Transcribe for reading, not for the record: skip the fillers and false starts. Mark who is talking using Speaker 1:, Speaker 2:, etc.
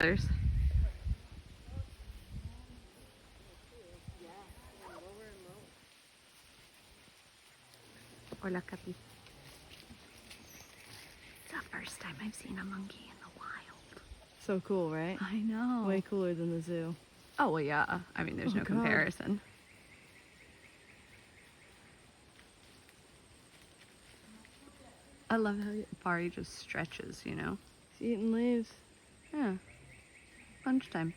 Speaker 1: colors. Hola, Capi. It's the first time I've seen a monkey in the wild.
Speaker 2: So cool, right?
Speaker 1: I know.
Speaker 2: Way cooler than the zoo.
Speaker 1: Oh, well, yeah. I mean, there's no
Speaker 2: God.
Speaker 1: comparison. I love how far he just stretches, you know?
Speaker 2: He's eating leaves.
Speaker 1: Yeah. Lunchtime.